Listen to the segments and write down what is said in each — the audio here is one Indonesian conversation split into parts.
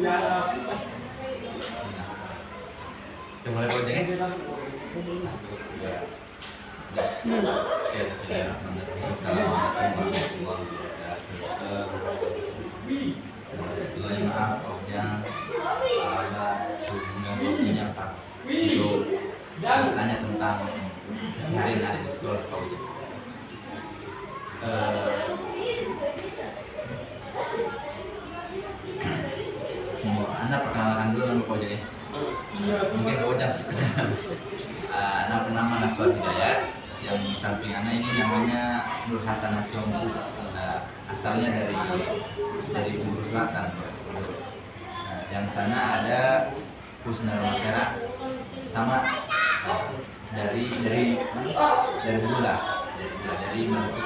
Mulai projectnya. Sebelumnya maaf Ojang ada hubungan waktunya Pak untuk bertanya tentang keseharian ada di sekolah Pak Ojang. Mau Anda perkenalkan dulu nama Pak Ojang ya? Mungkin Pak Ojang sebenarnya Anda bernama Naswar Hidayat, yang samping Anda ini namanya Nur Hasan Nasyombu, asalnya dari Bogor Selatan. Yang sana ada Husna Romasera sama dari Bula, dari Maluku,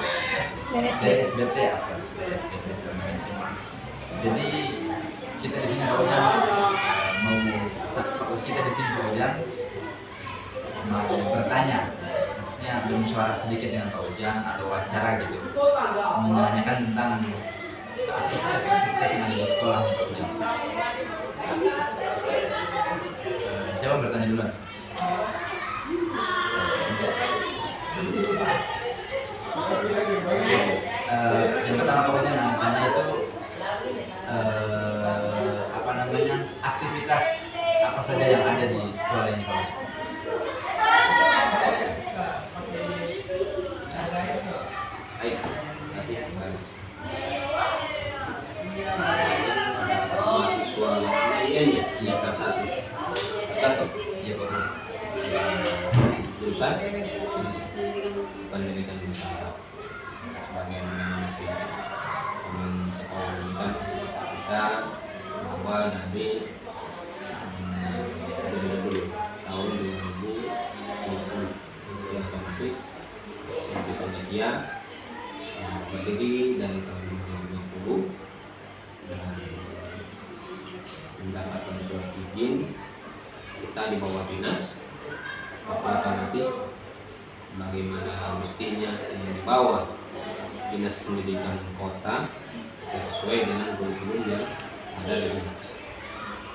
dari SBT apa? Dari SBT sama itu. Jadi kita di sini Pak Ojang mau bertanya, maksudnya bersuara sedikit dengan Pak Ojang atau wawancara gitu, menanyakan tentang aktivitas yang ada di sekolah Pak Ojang. Siapa bertanya duluan? Yang pertama Pak Ojang tanya itu apa namanya, aktivitas apa saja yang ada di sekolah ini Pak Ojang? Mahasiswa IN ya, iya satu, Iya Pak Ojang. jurusan pendidikan usaha. Sebagaimana mestinya teman sekolah ini kan kita awal dari dulu tahun 2020 yang otomatis Sintesa Media berdiri dari tahun 2020 dan mendapatkan surat izin kita di bawah dinas, maka otomatis bagaimana mestinya yang dibawa dinas pendidikan kota sesuai dengan kurikulum yang ada di dinas.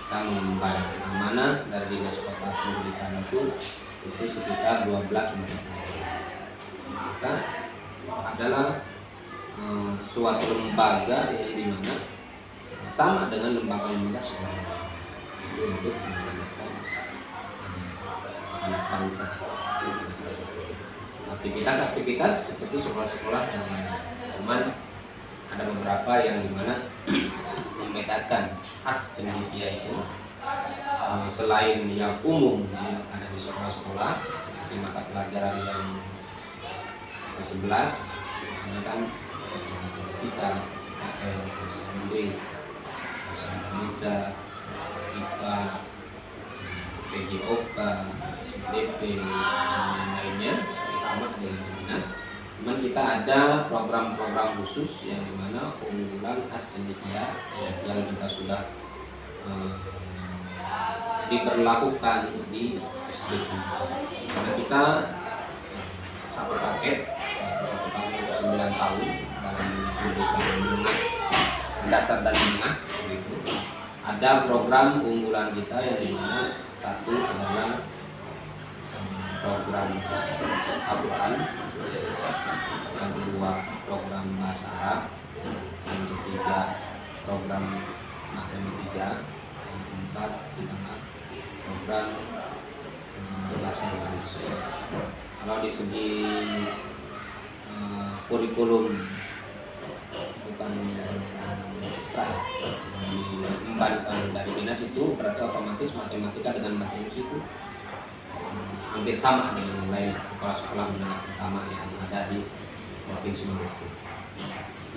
Kita mengemban amanah dari dinas kota pendidikan itu sekitar 12 menit. Maka adalah suatu lembaga yang dimana sama dengan lembaga-lembaga sekolah itu untuk mencerdaskan anak bangsa. Aktivitas seperti sekolah-sekolah yang lain, cuman ada beberapa yang dimana membedakan khas cendekia itu selain yang umum yang ada di sekolah-sekolah di mata pelajaran yang 11 misalnya kan kita bahasa Inggris, bahasa Indonesia, IPA, PJOK, SPDP dan lainnya sama dengan dinas. Cuman kita ada program-program khusus yang dimana keunggulan khas cendekia yang kita sudah diberlakukan di SD karena kita satu paket 9 tahun dalam pendidikan menengah dasar dan menengah gitu. Ada program unggulan kita yang dimana satu adalah program Al-Quran, yang kedua program bahasa Arab, yang ketiga program matematika, yang keempat program bahasa Inggris. Kalau di segi kurikulum bukan ekstra diemban dari dinas itu berarti otomatis matematika dengan bahasa Inggris itu hampir sama dengan lain sekolah-sekolah menengah pertama yang ada di Provinsi Maluku.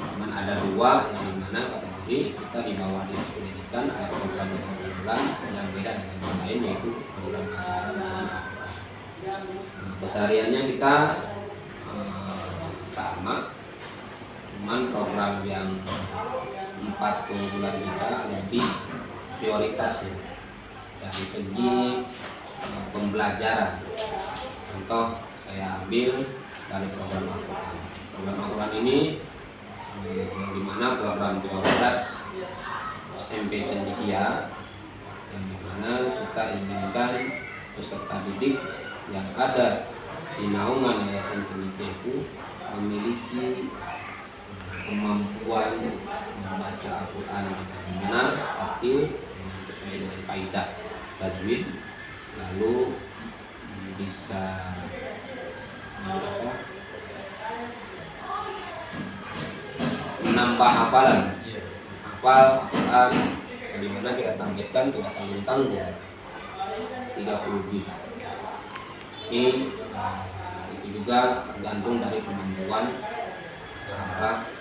Cuman ada dua yang dimana kategori kita di bawah dinas pendidikan ada program unggulan yang beda dengan yang lain, yaitu program bahasa Arab dan kesehariannya kita sama, cuman program yang 4 unggulan kita lebih prioritas ya dari segi pembelajaran. Contoh saya ambil dari program Al-Quran. Program Al-Quran ini yang dimana program 12 SMP Cendekia, yang dimana kita inginkan peserta didik yang ada di naungan Yayasan Cendekia itu memiliki kemampuan membaca Al-Quran dengan benar, tartil, sesuai dengan kaidah tajwid, lalu bisa menambah hafalan, hafal Al-Quran, di mana kita targetkan tidak tanggung-tanggung 30 juz. Itu juga tergantung dari kemampuan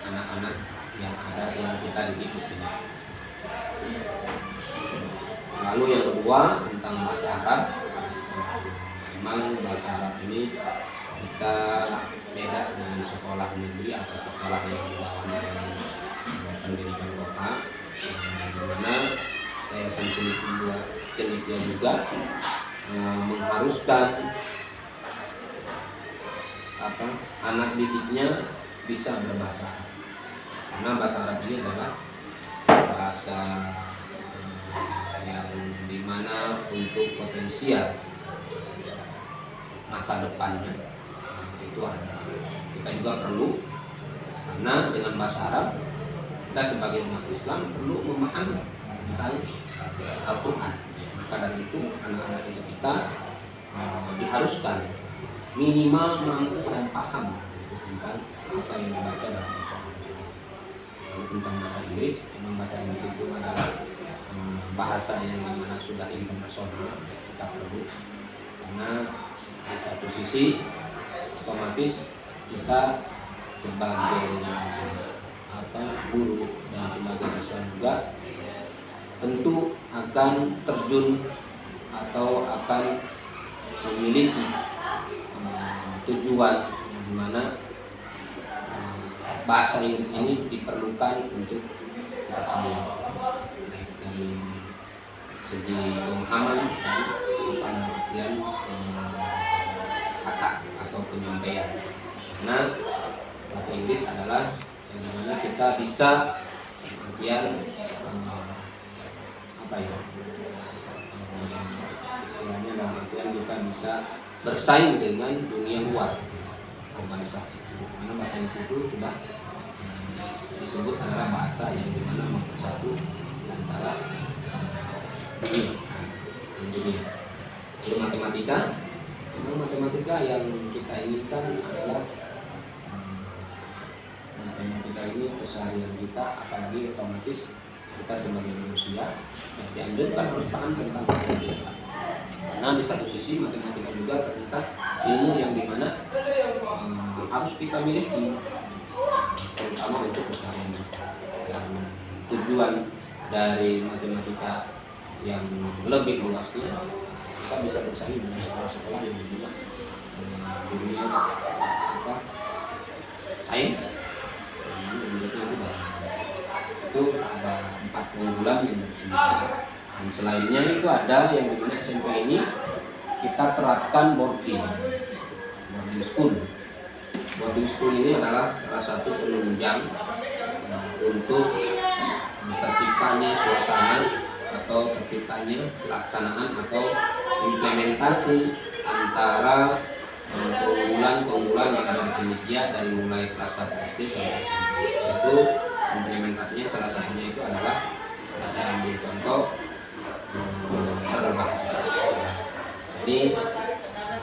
anak-anak yang ada yang kita didik di sini. Lalu yang kedua tentang bahasa Arab. Memang bahasa Arab ini kita beda dengan sekolah negeri atau sekolah yang dilakukan dengan pendidikan kota, di mana Yayasan Cendekia juga mengharuskan anak didiknya bisa berbahasa Arab, karena bahasa Arab ini adalah bahasa yang dimana untuk potensial masa depannya itu ada. Kita juga perlu, karena dengan bahasa Arab kita sebagai umat Islam perlu memahami tentang Al-Quran. Maka dari itu anak-anak kita diharuskan minimal mampu dan paham tentang apa yang dibaca dalam Al-Quran. Tentang bahasa Inggris, memang bahasa Inggris itu adalah bahasa yang dimana sudah internasional, kita perlu, karena di satu sisi otomatis kita sebagai guru dan sebagai siswa juga tentu akan terjun atau akan memiliki tujuan di mana bahasa Inggris ini diperlukan untuk kita semua, dari segi pemahaman dan pengertian kata atau penyampaian. Karena bahasa Inggris adalah yang dimana kita bisa pengertian istilahnya dalam artian kita bisa bersaing dengan dunia luar organisasi. Karena bahasa Inggris itu sudah disebut adalah bahasa yang dimana mempersatu antara dunia. Lalu matematika, memang matematika yang kita inginkan adalah matematika ini keseharian kita, apalagi otomatis kita sebagai manusia yang dianjurkan harus paham tentang matematika. Karena di satu sisi matematika juga ternyata ilmu yang dimana harus kita miliki, terutama untuk keseharian kita. Dan tujuan dari matematika yang lebih luasnya, kita bisa bersaing dengan sekolah-sekolah yang juga dunia sains. Itu ada 40 bulan yang bersama. Dan selainnya itu ada yang dimana SMP ini kita terapkan boarding school. Boarding school ini adalah salah satu penunjang untuk terciptanya suasana atau terciptanya pelaksanaan atau implementasi antara keunggulan yang ada di Cendekia dari mulai kelas 1 SD sampai SMP. Itu implementasinya salah satunya itu adalah ada ambil contoh berbahasa. Jadi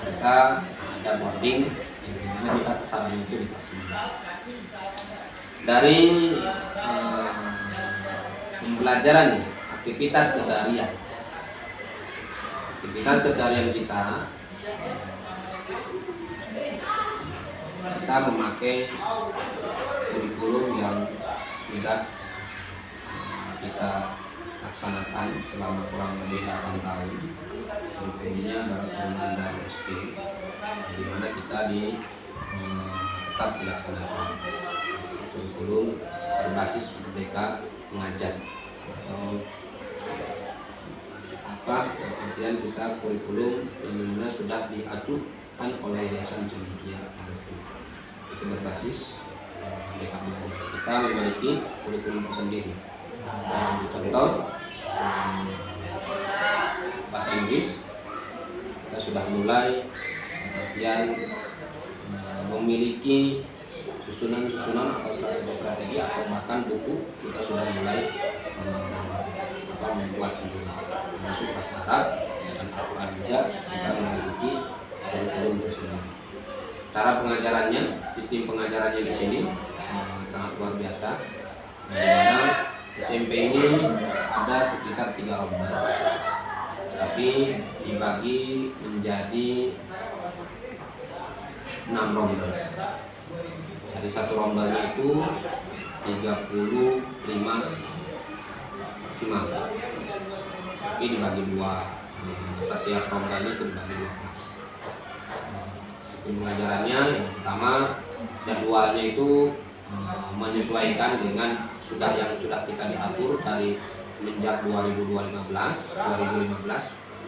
kita ada boarding yang dimana kita sasaran itu dikasih dari pembelajaran aktivitas keseharian. Aktivitas keseharian kita memakai kurikulum yang sudah kita laksanakan selama kurang lebih 8 tahun. Kurikulumnya adalah kurikulum dari SD, di mana kita tetap dilaksanakan kurikulum berbasis Merdeka Mengajar. Kemudian kita kurikulum yang mana sudah diajukan oleh Yayasan Cendekia. Itu berbasis Merdeka Mengajar. Kita memiliki kurikulum tersendiri. Dan contoh bahasa Inggris, kita sudah mulai kemudian memiliki susunan-susunan atau strategi-strategi atau bahkan buku kita sudah mulai membuat sendiri, termasuk bahasa Arab dan Al-Quran juga kita memiliki kurikulum tersendiri. Cara pengajarannya, sistem pengajarannya di sini sangat luar biasa. Di mana SMP ini ada sekitar 3 ronde, tapi dibagi menjadi 6 ronde. Dari satu rondenya itu 35 maksimal, tapi dibagi 2. Setiap rondenya itu dibagi 2 kelas. Pengajarannya yang pertama, jadwalnya itu menyesuaikan dengan yang sudah kita diatur dari semenjak 2015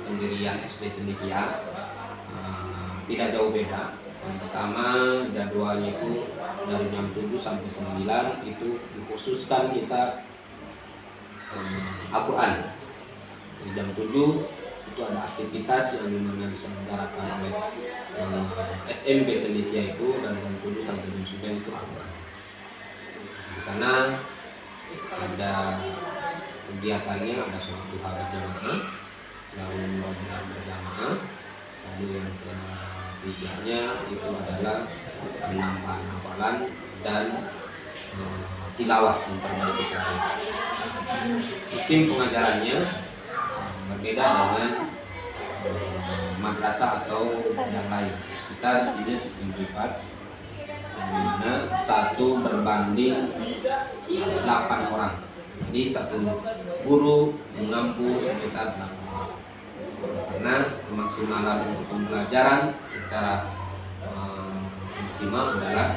pendirian SD Cendekia. Tidak jauh beda. Yang pertama, jadwalnya itu dari jam 7 sampai 9 itu dikhususkan kita Al-Quran. Di jam 7 itu ada aktivitas yang dimana diselenggarakan oleh SMP Cendekia itu, dan jam 7 sampai jam 9 itu Al-Quran. Di sana ada kegiatannya, ada sholat duha berjamaah, lalu belajar berjamaah, lalu yang ketiganya itu adalah penambahan hafalan dan tilawah, memperbaiki tajwid. Sistem pengajarannya berbeda dengan madrasah atau yang lain. Kita punya sistem privat, yang mana 1 berbanding 8 orang. Jadi 1 guru mengampu sekitar 8 orang. Karena kemaksimalan untuk pembelajaran secara maksimal adalah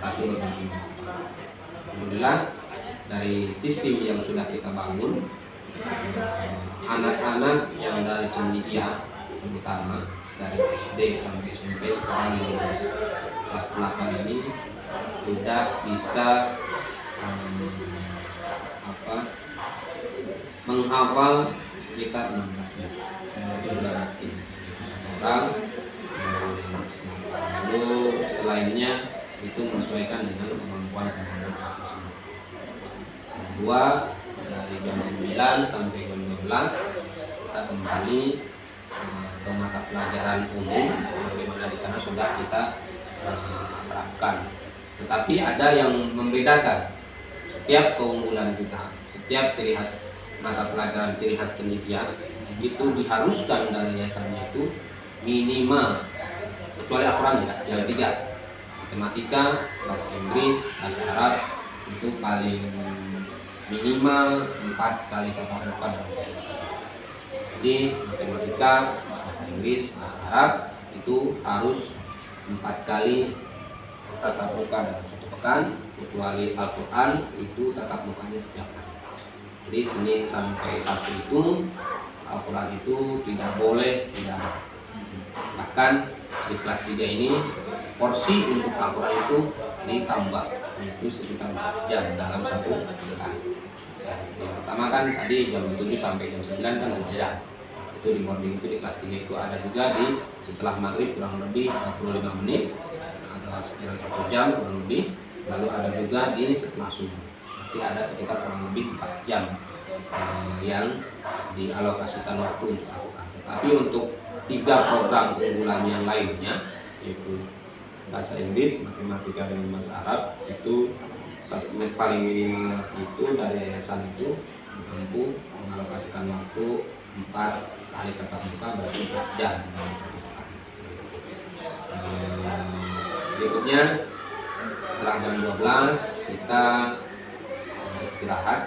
1 berbanding 8. Alhamdulillah, dari sistem yang sudah kita bangun, anak-anak yang dari Cendekia, terutama dari SD sampai SMP sekarang yang kelas 8 ini sudah bisa menghafal sekitar 16 orang. Lalu selainnya itu menyesuaikan dengan kemampuan teman-teman. Kedua, dari jam 9 sampai jam 12 kita kembali ke mata pelajaran umum, bagaimana di sana sudah kita terapkan. Tetapi ada yang membedakan. Setiap keunggulan kita, setiap ciri khas mata pelajaran, ciri khas Cendekia itu diharuskan dari yayasannya itu minimal, kecuali Al-Quran ya, yang 3, matematika, bahasa Inggris, bahasa Arab, itu paling minimal 4 kali tatap muka. Jadi matematika, bahasa Inggris, bahasa Arab itu harus 4 kali tatap muka dalam 1 pekan, kecuali Al-Quran itu tatap mukanya setiap hari. Jadi Senin sampai Sabtu itu Al-Quran itu tidak boleh tidak ada. Bahkan di kelas 3 ini porsi untuk Al-Quran itu ditambah, yaitu sekitar 4 jam dalam 1 pekan. Yang pertama kan tadi jam 7 sampai jam 9 kan ada. Itu di morning itu di kelas 3 itu ada juga di setelah maghrib kurang lebih 45 menit atau sekitar 1 jam kurang lebih. Lalu ada juga di setelah subuh. Nanti ada sekitar kurang lebih 4 jam yang dialokasikan waktu untuk Al-Quran. Tapi untuk 3 program unggulan yang lainnya, yaitu bahasa Inggris, matematika, dan bahasa Arab, itu paling minimal itu dari yayasan itu mampu mengalokasikan waktu 4 kali tatap muka, berarti 4 jam. Berikutnya setelah jam 12 kita istirahat,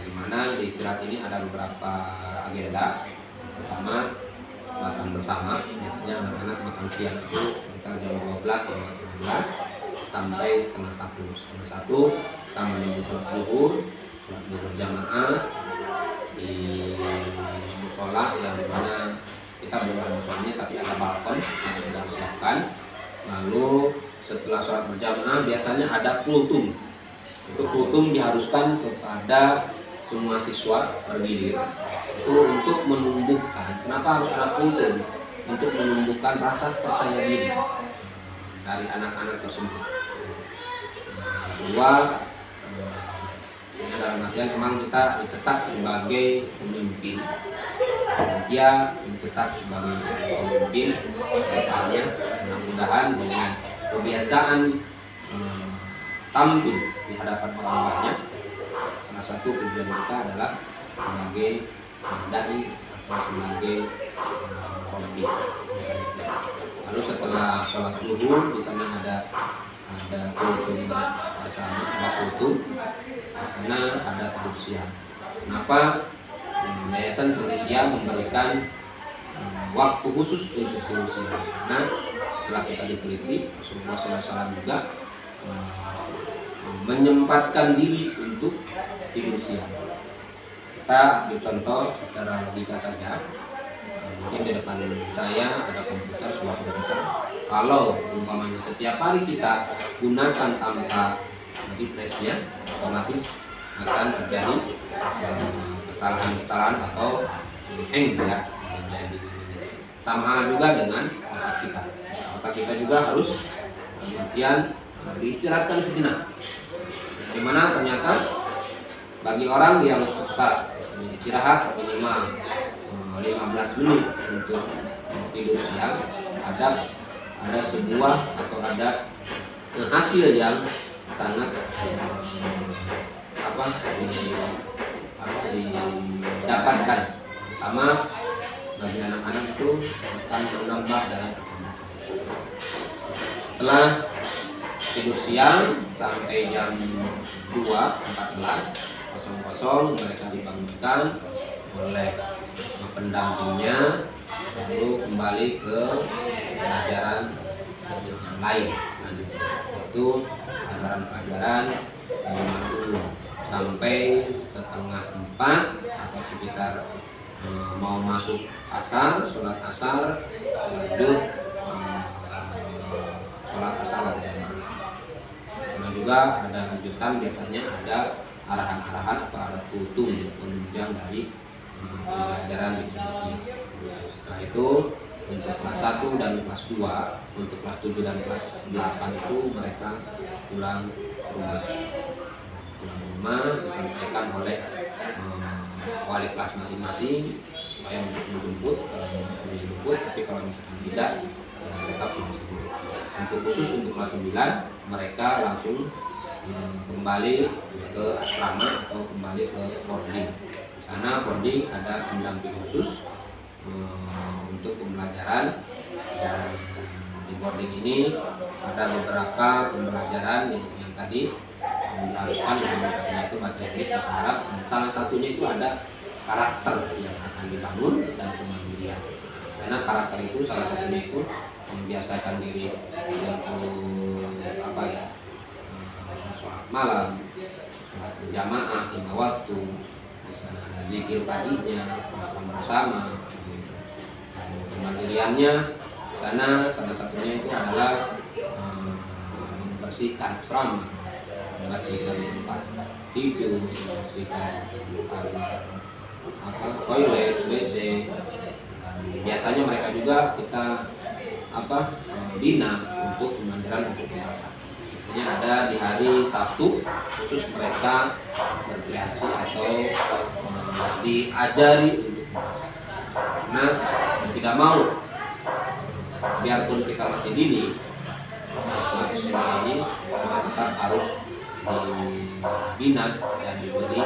dimana di istirahat ini ada beberapa agenda. Pertama, makan bersama, biasanya anak-anak makan siang itu sekitar jam 12 sampai 13 sampai setengah 1. Setengah 1 kita menuju sholat zuhur berjamaah di musola, yang mana kita belum ada musolanya tapi ada balkon yang sudah disiapkan. Lalu setelah sholat berjamaah biasanya ada kultum. Untuk kultum diharuskan kepada semua siswa bergilir itu untuk menumbuhkan. Kenapa harus ada kultum? Untuk menumbuhkan rasa percaya diri dari anak-anak tersebut. Kedua, dalam artian memang kita dicetak sebagai pemimpin. Dia mencetak sebagai pemimpin kedepannya, mudah-mudahan dengan kebiasaan tampil di hadapan orang banyak. Salah satu tujuan kita adalah sebagai dai atau sebagai pemimpin. Lalu setelah sholat zuhur di sana ada kultum bersama, ada kultum, di sana ada tidur siang. Kenapa Yayasan Cendekia memberikan waktu khusus untuk tidur siang? Karena setelah kita diteliti, Rasulullah SAW juga menyempatkan diri untuk tidur siang. Kita ambil contoh secara logika saja. Mungkin di depan saya ada komputer, sebuah komputer. Kalau umpamanya setiap hari kita gunakan tanpa refreshnya, otomatis akan terjadi kesalahan-kesalahan atau hang ya. Sama juga dengan otak kita. Otak kita juga harus kemudian diistirahatkan sejenak. Dimana ternyata bagi orang yang suka istirahat minimal 15 menit untuk tidur siang, ada sebuah atau ada hasil yang sangat didapatkan, terutama bagi anak-anak itu akan menambah daya kecerdasan. Setelah tidur siang sampai jam 2.14 mereka dibangunkan oleh pendampingnya, lalu kembali ke pelajaran yang lain selanjutnya, yaitu pelajaran dulu sampai 3:30 atau sekitar mau masuk asar, sholat asar, lanjut sholat asar sama juga ada lanjutan, biasanya ada arahan-arahan atau ada kultum penunjang dari pelajaran di Cendekia. Setelah itu untuk kelas 1 dan kelas 2, untuk kelas 7 dan kelas 8 itu mereka pulang rumah disampaikan oleh wali kelas masing-masing supaya menjemput, tapi kalau misalkan tidak mereka pulang sendiri. Untuk khusus untuk kelas 9 mereka langsung kembali ke asrama atau kembali ke boarding. Di sana boarding ada pendamping khusus untuk pembelajaran, dan di boarding ini ada beberapa pembelajaran yang tadi diharuskan komunikasinya itu bahasa Inggris, bahasa Arab, dan salah satunya itu ada karakter yang akan dibangun dan kemandirian. Karena karakter itu salah satunya itu membiasakan diri untuk sholat malam, sholat berjamaah 5 waktu, di sana ada zikir paginya, makan bersama. Kemandiriannya di sana salah satunya itu adalah membersihkan asrama, membersihkan tempat tidur, membersihkan toilet, WC. Biasanya mereka juga kita bina untuk kemandirian untuk masak. Biasanya ada di hari Sabtu khusus mereka berkreasi atau diajari untuk masak. Karena tidak mau, biarpun kita masih dini, ini kita tetap harus dibina dan diberi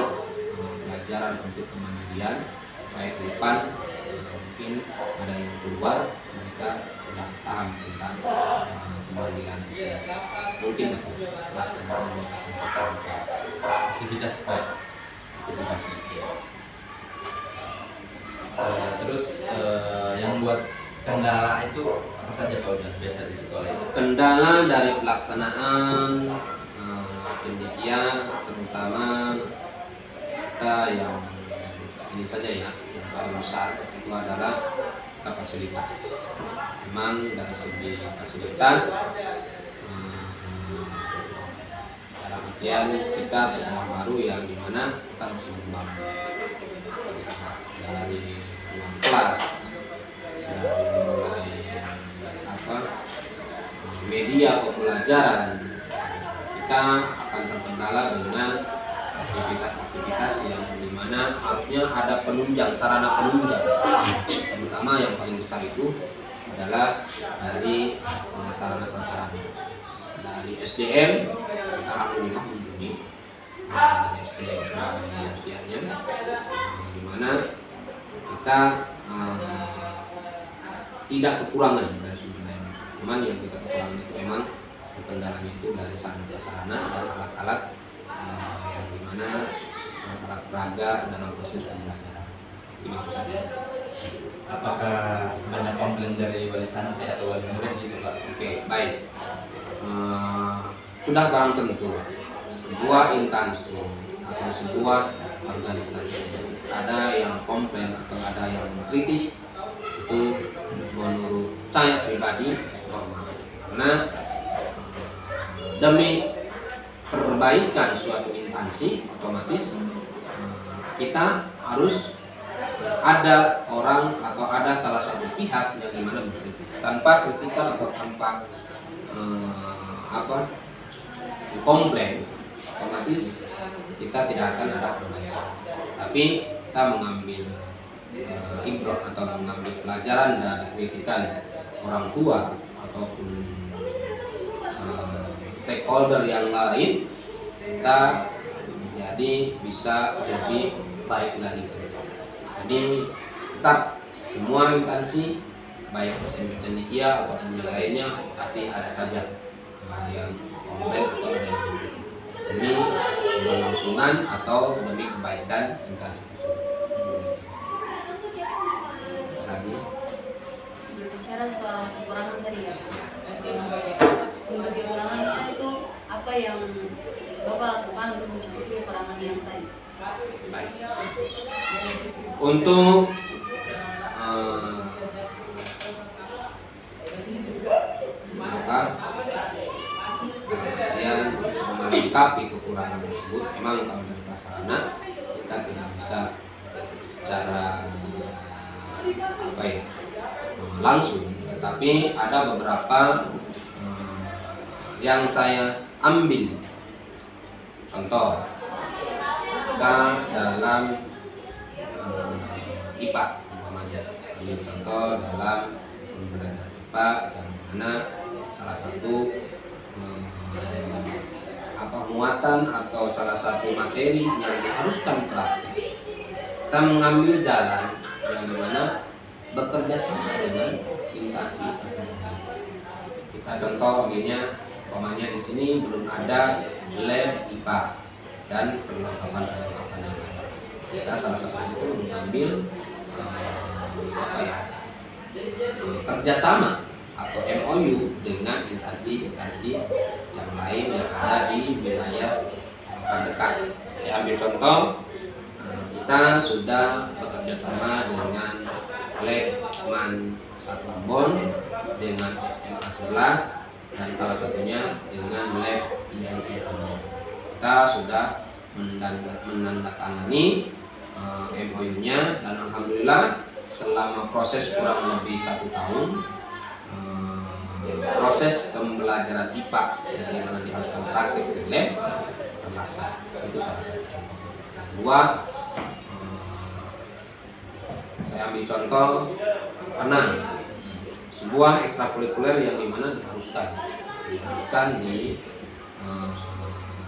pelajaran untuk kemandirian supaya ke depan mungkin ada yang keluar mereka tidak paham tentang kemandirian. Mungkin pelaksanaan aktivitas terus yang buat kendala itu apa saja kalau biasa di sekolah itu? Kendala dari pelaksanaan Cendekia terutama kita yang ini saja ya, yang paling besar itu adalah fasilitas. Memang dari segi fasilitas artian kita sekolah baru yang dimana kita harus membangun dari ruang kelas, dari mulai media pembelajaran. Kita akan terkendala dengan aktivitas-aktivitas yang dimana harusnya ada penunjang, sarana penunjang, terutama yang paling besar itu adalah dari sarana prasarana. Dari SDM kita alhamdulillah mumpuni, dari SDM sebagai manusianya, di mana kita tidak kekurangan dari sumber daya manusia. Cuman yang kita kekurangan itu memang kendalanya itu dari sarana prasarana dan alat-alat yang dimana alat peraga dalam proses pembelajaran. Ini saja. Apakah banyak komplain dari wali santri atau wali murid gitu Pak? Oke, baik. Sudah barang tentu sebuah instansi atau sebuah organisasi ada yang komplain atau ada yang kritis, itu menurut saya pribadi normal, karena demi perbaikan suatu instansi otomatis kita harus ada orang atau ada salah satu pihak yang dimana berkritik. Tanpa kritikan atau tanpa komplain, otomatis kita tidak akan ada perbaikan. Tapi kita mengambil ibrah atau mengambil pelajaran dan kritikan orang tua ataupun stakeholder yang lain, kita jadi bisa lebih baik lagi. Jadi tetap semua instansi baik SMP Cendekia ataupun yang lainnya pasti ada saja yang komplain atau ada yang demi keberlangsungan atau demi kebaikan instansi tersebut. Lagi bicara soal kekurangan tadi ya. Untuk kekurangannya itu apa yang Bapak lakukan untuk mencukupi kekurangan yang tadi? baik. Untuk yang melengkapi kekurangan tersebut, memang kalau dari prasarana kita tidak bisa secara langsung, tetapi ada beberapa yang saya ambil contoh kita dalam IPA umpamanya. Ambil contoh dalam pembelajaran IPA yang mana salah satu muatan atau salah satu materi yang diharuskan praktik, kita mengambil jalan yang dimana bekerja sama dengan instansi tersebut. Kita contoh umpamanya di sini belum ada lab IPA dan perlengkapan yang lain. Kita salah satu itu mengambil kerjasama atau MOU dengan instansi-instansi yang lain yang ada di wilayah terdekat. Saya ambil contoh, kita sudah bekerja sama dengan Lekman Satwabon, dengan SMA 11 dan salah satunya dengan Lab IAIN. Kita sudah menandatangani MOU-nya dan alhamdulillah selama proses kurang lebih 1 tahun proses pembelajaran IPA yang mana diharuskan praktik di lab terlaksana. Itu salah satu contoh. Kedua, saya ambil contoh renang, sebuah ekstrakurikuler yang dimana diharuskan di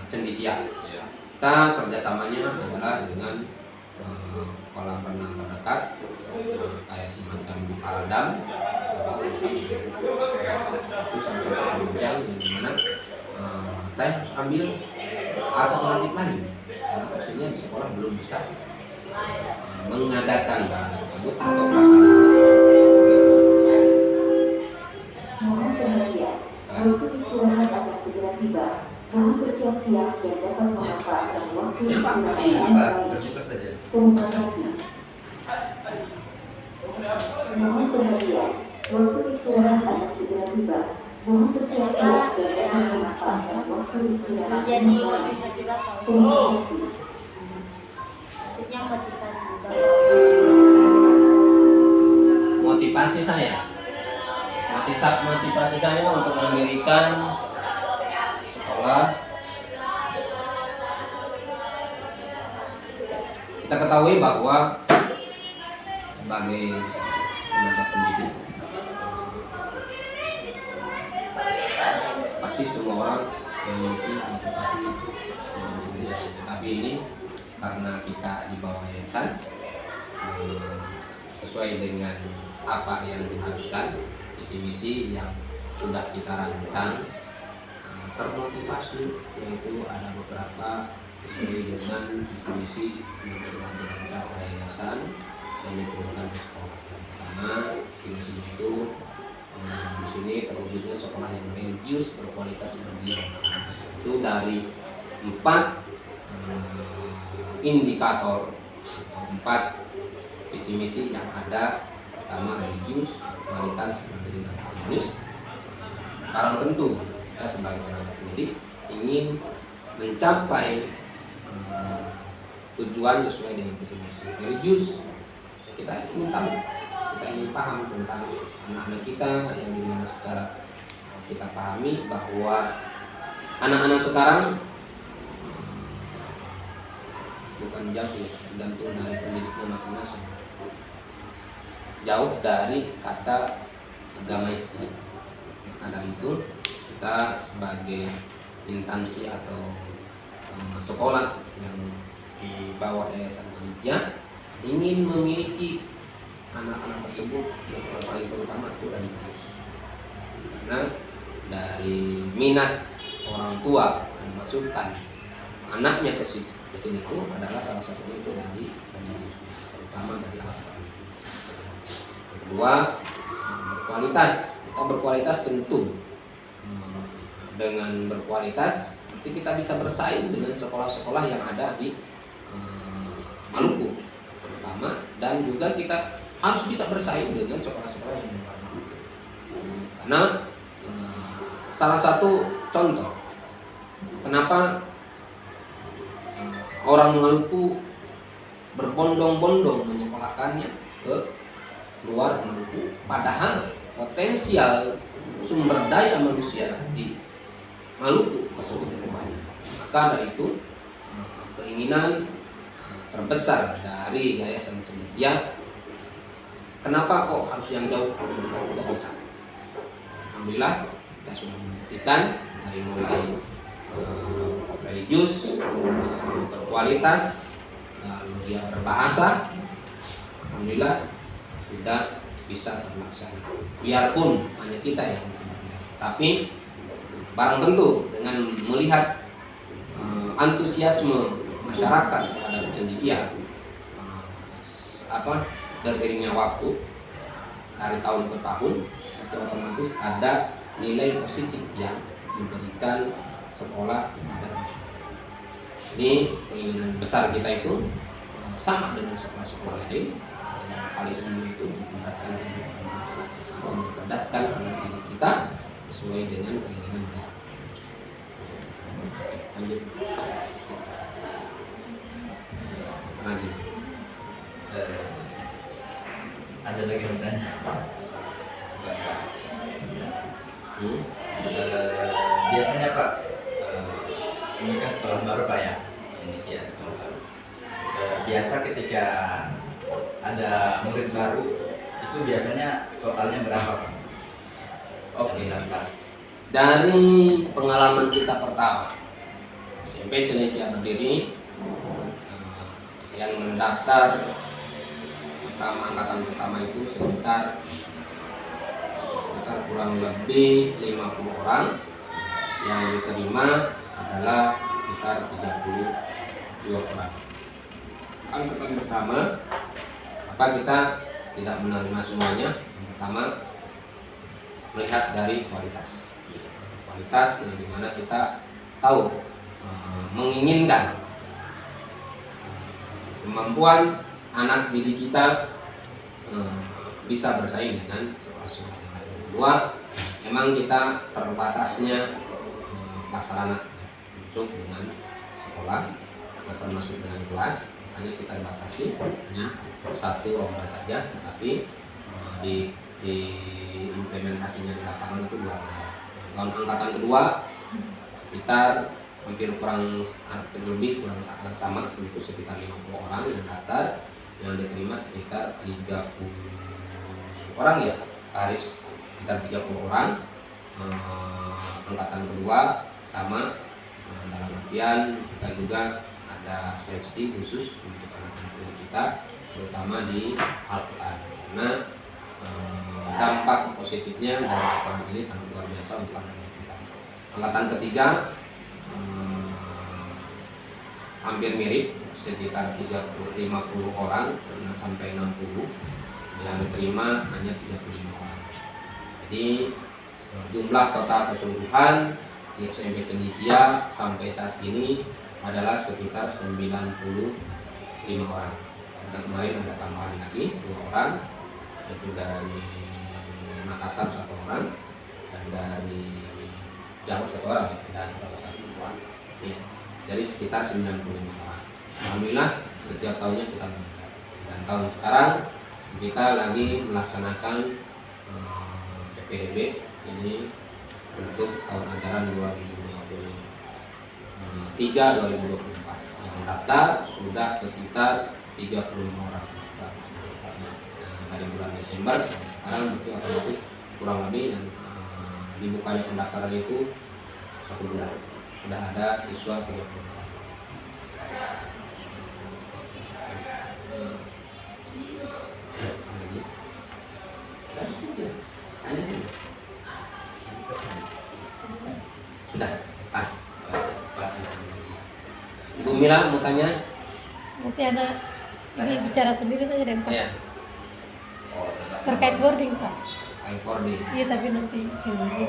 Cendekia. Kita kerjasamanya adalah dengan kolam renang terdekat, kayak semacam di Paradam. Itu salah satu penunjang yang dimana saya harus ambil alternatif lain, karena maksudnya di sekolah belum bisa mengadakan tersebut atau pelaksanaan. Mohon perhatian, untuk istirahat akan segera tiba. Mohon bersiap-siap dan dapat memanfaatkan waktu istirahat yang baik. Terima kasih. Mohon perhatian, waktu istirahat akan segera tiba. Mohon bersiap-siap dan dapat memanfaatkan waktu istirahat menjadi motivasi bapak. Terima kasih. Maksudnya motivasi bapak. Motivasi saya, motivasi saya untuk mendirikan sekolah. Kita ketahui bahwa sebagai tenaga pendidik pasti semua orang memiliki motivasi itu sendiri. Tapi ini karena kita di bawah yayasan, sesuai dengan apa yang diharuskan, visi-misi yang sudah kita rancang, termotivasi, yaitu ada beberapa sesuai dengan visi-misi yang telah dirancang oleh yayasan dan diturunkan ke sekolah. Pertama, visi-misi itu di sini terwujudnya sekolah yang religius, berkualitas, bergizi. Itu dari 4 indikator, 4 visi misi yang ada. Pertama, religius, kualitas, mandiri, dan harmonis. Karena tentu kita sebagai tenaga pendidik ingin mencapai tujuan sesuai dengan visi misi. Religius, kita ingin tahu, kita ingin paham tentang anak-anak kita, yang dimana secara kita pahami bahwa anak-anak sekarang bukan jauh, tergantung dari pendidiknya masing-masing, jauh dari kata agama Islam. Karena itu kita sebagai instansi atau sekolah yang di bawah Yayasan Panitia ingin memiliki anak-anak tersebut yang paling terutama itu religius. Karena dari minat orang tua memasukkan anaknya ke sini itu adalah salah satunya itu dari religius, terutama dari Al-Quran. Kedua, berkualitas. Kita berkualitas tentu dengan berkualitas nanti kita bisa bersaing dengan sekolah-sekolah yang ada di Maluku terutama, dan juga kita harus bisa bersaing dengan sekolah-sekolah yang di luar Maluku. Karena salah satu contoh kenapa orang Maluku berbondong-bondong menyekolahkannya ke luar Maluku, padahal potensial sumber daya manusia di Maluku tersebut banyak. Maka dari itu keinginan terbesar dari Yayasan Cendekia, kenapa kok harus yang jauh, yang dekat tidak bisa? Alhamdulillah kita sudah membuktikan dari mulai religius, berkualitas, lalu dia berbahasa, alhamdulillah sudah bisa terlaksana. Biarpun hanya kita yang sebenarnya, tapi barang tentu dengan melihat antusiasme masyarakat terhadap cendekia, beriringnya waktu dari tahun ke tahun, itu otomatis ada nilai positif yang diberikan sekolah kepada masyarakat. Ini keinginan besar kita itu sama dengan sekolah-sekolah lain. Yang paling umum itu mencerdaskan kehidupan manusia, mencerdaskan anak didik kita sesuai dengan keinginan kita. Lanjut. Lanjut. Ada lagi pertanyaan? Biasanya Pak, ini kan sekolah baru Pak ya, ini ya sekolah baru. Biasa ketika ada murid baru itu biasanya totalnya berapa Pak? Oke, dari pengalaman kita pertama SMP Cendekia berdiri, yang mendaftar angkatan pertama itu sekitar kurang lebih 50 orang, yang diterima adalah sekitar 32 orang. Angkatan pertama, apa kita tidak menerima semuanya? Yang pertama, melihat dari kualitas yang dimana kita tahu menginginkan kemampuan anak didik kita bisa bersaing dengan sekolah-sekolah yang lain. Kedua, memang kita terbatasnya prasarana masuk dengan sekolah atau termasuk dengan kelas, hanya kita batasi hanya satu lomba saja, tetapi di implementasinya di lapangan itu 2 lomba. Angkatan kedua sekitar hampir kurang sama, itu sekitar 50 orang yang daftar, yang diterima sekitar 30 orang ya, Haris, sekitar 30 orang. Angkatan kedua sama, dalam artian kita juga ada seleksi khusus untuk anak-anak kita, terutama di Al-Quran, karena dampak positifnya dari Al-Quran ini sangat luar biasa untuk anak-anak kita. Angkatan ketiga hampir mirip, sekitar 50 orang sampai 60, yang diterima hanya 35 orang. Jadi jumlah total keseluruhan di SMP Cendikia sampai saat ini adalah sekitar 95 orang. Dan kemarin ada tambahan lagi 2 orang, yaitu dari Makassar 1 orang dan dari Jawa 1 orang, dan salah 1 orang. Ya, jadi sekitar 95 orang. Alhamdulillah setiap tahunnya kita meningkat. Dan tahun sekarang kita lagi melaksanakan PPDB ini untuk tahun ajaran 2023-2024. Yang daftar sudah sekitar 35 orang. Dari bulan Desember sampai sekarang itu otomatis kurang lebih, dan dibukanya pendaftaran itu 1 bulan sudah ada siswa 30 orang. Sudah pas. Ibu Mila mau tanya? Nanti ada ini bicara sendiri saja deh Pak. Ya. Terkait boarding Pak. Alkordi. Iya tapi nanti sini.